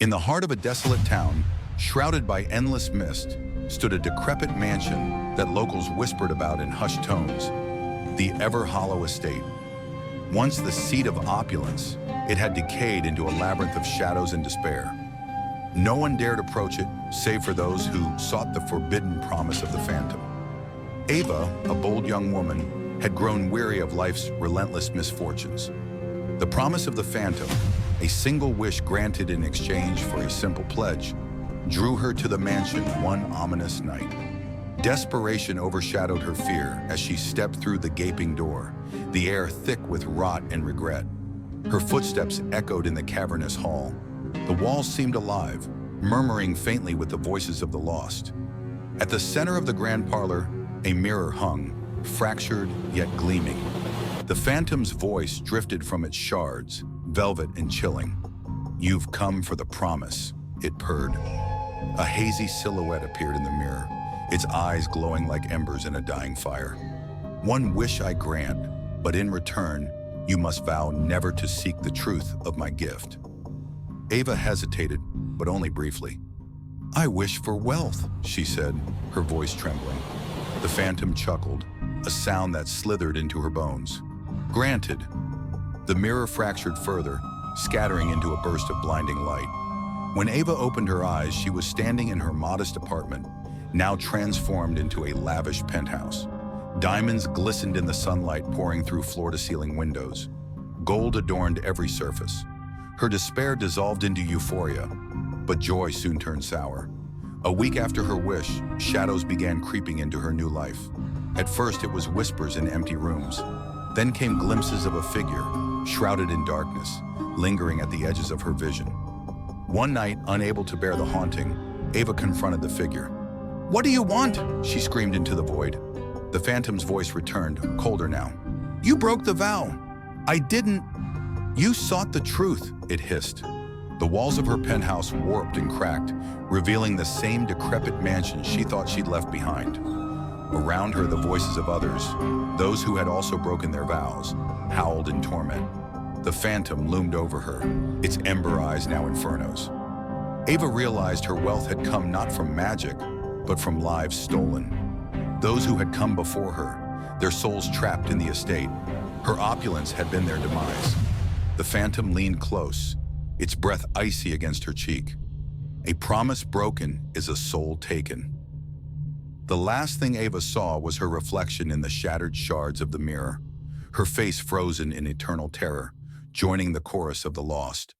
In the heart of a desolate town, shrouded by endless mist, stood a decrepit mansion that locals whispered about in hushed tones, the ever-hollow estate. Once the seat of opulence, it had decayed into a labyrinth of shadows and despair. No one dared approach it, save for those who sought the forbidden promise of the phantom. Ava, a bold young woman, had grown weary of life's relentless misfortunes. The promise of the phantom, a single wish granted in exchange for a simple pledge, drew her to the mansion one ominous night. Desperation overshadowed her fear as she stepped through the gaping door, the air thick with rot and regret. Her footsteps echoed in the cavernous hall. The walls seemed alive, murmuring faintly with the voices of the lost. At the center of the grand parlor, a mirror hung, fractured yet gleaming. The phantom's voice drifted from its shards, velvet and chilling. "You've come for the promise," it purred. A hazy silhouette appeared in the mirror, its eyes glowing like embers in a dying fire. "One wish I grant, but in return, you must vow never to seek the truth of my gift." Ava hesitated, but only briefly. "I wish for wealth," she said, her voice trembling. The phantom chuckled, a sound that slithered into her bones. "Granted." The mirror fractured further, scattering into a burst of blinding light. When Ava opened her eyes, she was standing in her modest apartment, now transformed into a lavish penthouse. Diamonds glistened in the sunlight pouring through floor-to-ceiling windows. Gold adorned every surface. Her despair dissolved into euphoria, but joy soon turned sour. A week after her wish, shadows began creeping into her new life. At first, it was whispers in empty rooms. Then came glimpses of a figure, shrouded in darkness, lingering at the edges of her vision. One night, unable to bear the haunting, Ava confronted the figure. "What do you want?" she screamed into the void. The phantom's voice returned, colder now. "You broke the vow." "I didn't." "You sought the truth," it hissed. The walls of her penthouse warped and cracked, revealing the same decrepit mansion she thought she'd left behind. Around her, the voices of others, those who had also broken their vows, howled in torment. The phantom loomed over her, its ember eyes now infernos. Ava realized her wealth had come not from magic, but from lives stolen. Those who had come before her, their souls trapped in the estate. Her opulence had been their demise. The phantom leaned close, its breath icy against her cheek. "A promise broken is a soul taken." The last thing Ava saw was her reflection in the shattered shards of the mirror, her face frozen in eternal terror, joining the chorus of the lost.